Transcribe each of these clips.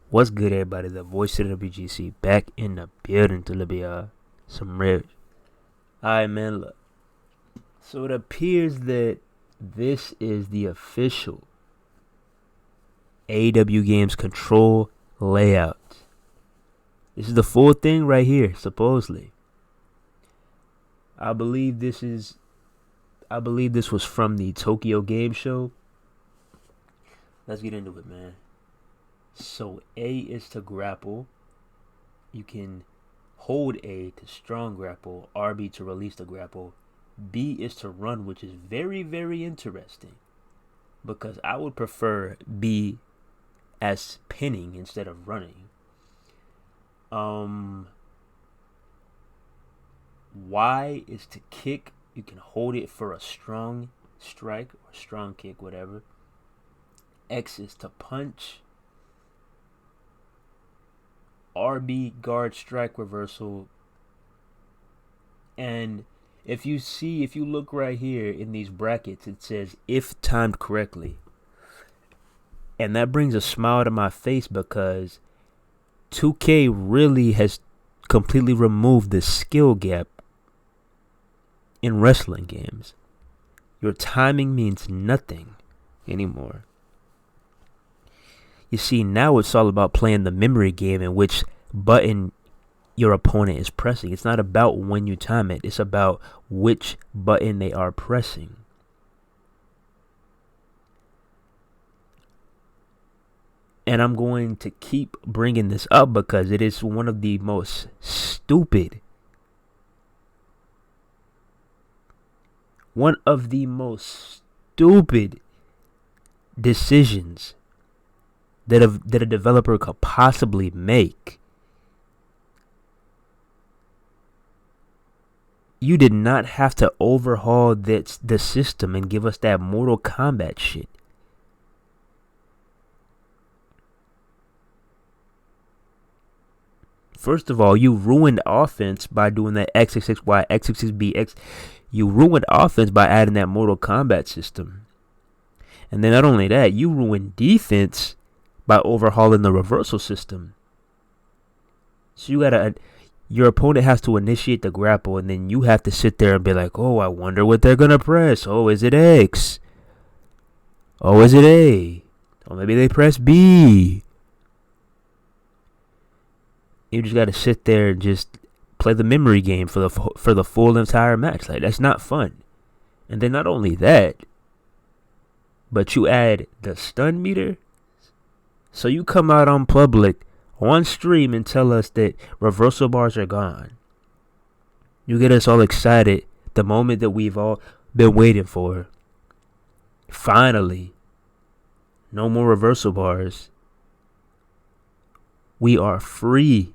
What's good, everybody? The voice of the BGC back in the building to be some rich. Alright, man, look. So it appears that this is the official AW Games control layout. This is the full thing right here, supposedly. I believe this was from the Tokyo Game Show. Let's get into it, man. So A is to grapple. You can hold A to strong grapple, RB to release the grapple. B is to run, which is very, very interesting, because I would prefer B as pinning instead of running. Y is to kick. You can hold it for a strong strike or strong kick, whatever. X is to punch. RB, guard, strike, reversal. And if you look right here in these brackets, it says if timed correctly. And that brings a smile to my face because 2K really has completely removed the skill gap in wrestling games. Your timing means nothing anymore. You see, now it's all about playing the memory game in which button your opponent is pressing. It's not about when you time it. It's about which button they are pressing. And I'm going to keep bringing this up because it is one of the most stupid decisions that a developer could possibly make. You did not have to overhaul the system and give us that Mortal Kombat shit. First of all, you ruined offense by doing that X66Y, X66B, You ruined offense by adding that Mortal Kombat system. And then not only that, you ruined defense by overhauling the reversal system. So your opponent has to initiate the grapple, and then you have to sit there and be like, oh, I wonder what they're going to press. Oh, is it X? Oh, is it A? Or maybe they press B. You just got to sit there and just play the memory game for the full entire match. Like, that's not fun. And then not only that, but you add the stun meter. So you come out on public, on stream, and tell us that reversal bars are gone. You get us all excited, the moment that we've all been waiting for. Finally, no more reversal bars. We are free.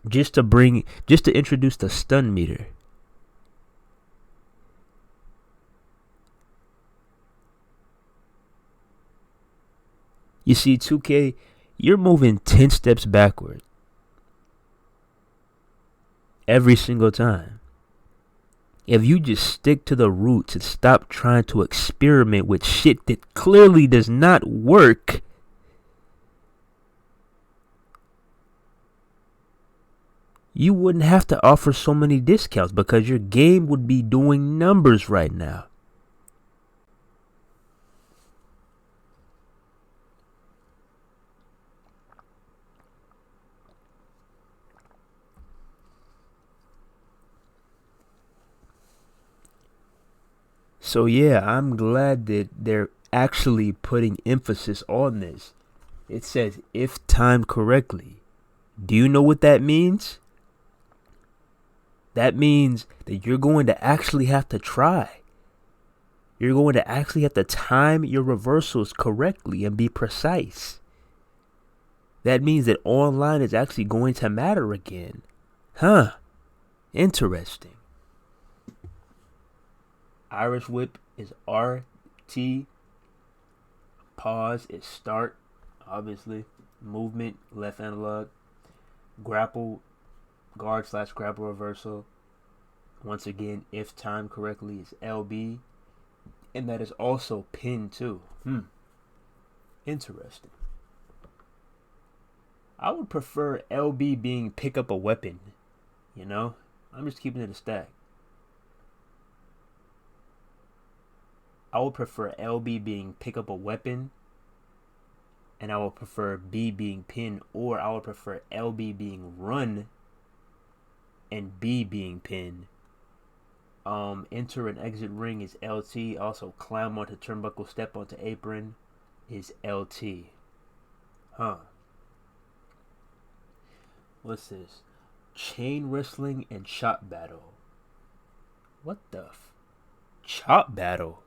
Just to introduce the stun meter. You see, 2K, you're moving 10 steps backward every single time. If you just stick to the roots and stop trying to experiment with shit that clearly does not work, you wouldn't have to offer so many discounts because your game would be doing numbers right now. So yeah, I'm glad that they're actually putting emphasis on this. It says if timed correctly. Do you know what that means? That means that you're going to actually have to try. You're going to actually have to time your reversals correctly and be precise. That means that online is actually going to matter again. Huh. Interesting. Irish whip is RT. Pause is start, obviously. Movement, left analog. Grapple, guard/grapple reversal. Once again, if timed correctly, is LB. And that is also pinned too. Interesting. I would prefer LB being pick up a weapon. You know? I'm just keeping it a stack. I would prefer LB being pick up a weapon. And I would prefer B being pinned. Or I would prefer LB being run and B being pinned. Enter and exit ring is LT. Also climb onto turnbuckle, step onto apron is LT. What's this? Chain wrestling and chop battle. What the chop battle?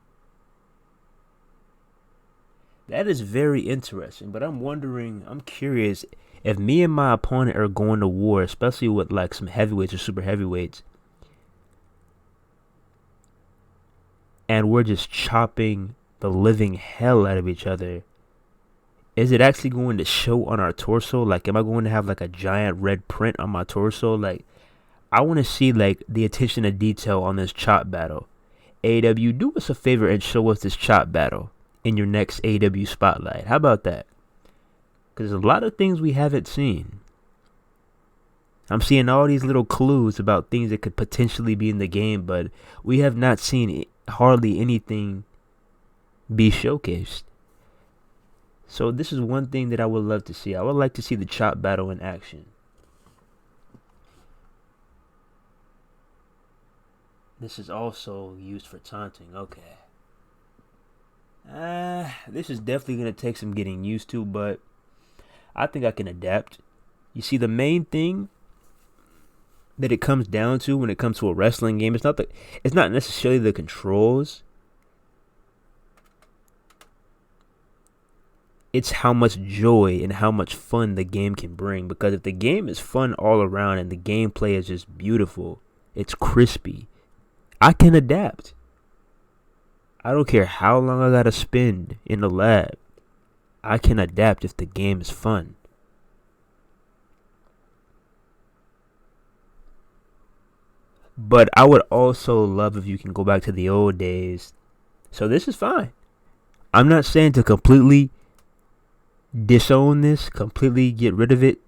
That is very interesting, but I'm curious if me and my opponent are going to war, especially with like some heavyweights or super heavyweights, and we're just chopping the living hell out of each other. Is it actually going to show on our torso? Like, am I going to have like a giant red print on my torso? Like, I want to see like the attention to detail on this chop battle. AEW, do us a favor and show us this chop battle in your next AEW spotlight. How about that? Because there's a lot of things we haven't seen. I'm seeing all these little clues about things that could potentially be in the game, but we have not seen hardly anything be showcased. So this is one thing that I would love to see. I would like to see the chop battle in action. This is also used for taunting. Okay. This is definitely going to take some getting used to, but I think I can adapt. You see, the main thing that it comes down to when it comes to a wrestling game, it's not necessarily the controls. It's how much joy and how much fun the game can bring. Because if the game is fun all around and the gameplay is just beautiful, it's crispy, I can adapt. I don't care how long I gotta spend in the lab. I can adapt if the game is fun. But I would also love if you can go back to the old days. So this is fine. I'm not saying to completely disown this, completely get rid of it,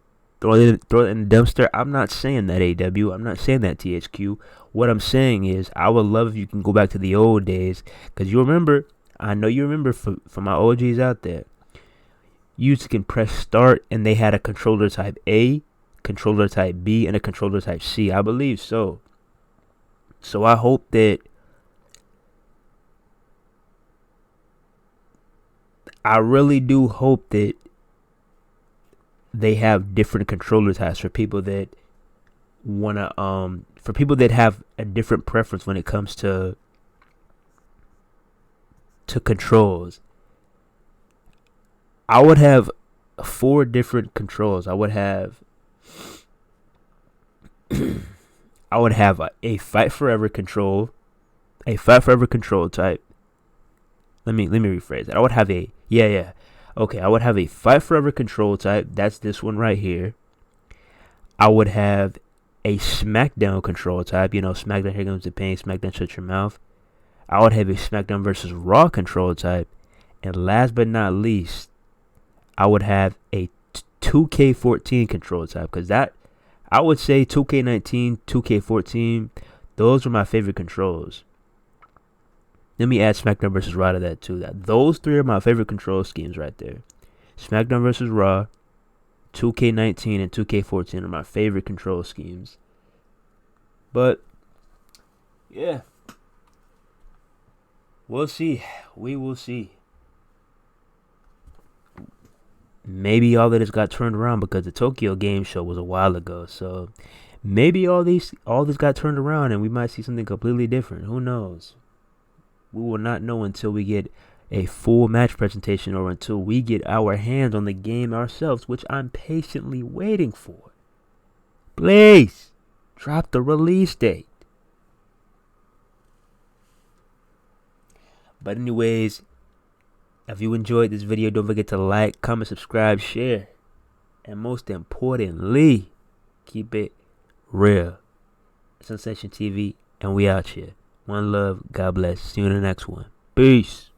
throw it in the dumpster. I'm not saying that, AW. I'm not saying that, THQ. What I'm saying is I would love if you can go back to the old days. Because you remember, I know you remember for my OGs out there, you can press start and they had a controller type A, controller type B, and a controller type C. I believe so. So I hope that I really do hope that they have different controller types for people that for people that have a different preference when it comes to controls. I would have 4 different controls. I would have a Fight Forever control, a Fight Forever control type. Let me rephrase that. I would have I would have a Fight Forever control type. That's this one right here. I would have a SmackDown control type. You know, SmackDown, here comes the pain. SmackDown, shut your mouth. I would have a SmackDown versus Raw control type. And last but not least, I would have a 2K14 control type. Because that, I would say 2K19, 2K14, those were my favorite controls. Let me add SmackDown vs. Raw to that too. Those 3 are my favorite control schemes right there. SmackDown vs. Raw, 2K19, and 2K14 are my favorite control schemes. But, yeah. We'll see. We will see. Maybe all of this got turned around because the Tokyo Game Show was a while ago. So, maybe all this got turned around and we might see something completely different. Who knows? We will not know until we get a full match presentation or until we get our hands on the game ourselves, which I'm patiently waiting for. Please, drop the release date. But anyways, if you enjoyed this video, don't forget to like, comment, subscribe, share. And most importantly, keep it real. Sensation TV, and we out here. One love. God bless. See you in the next one. Peace.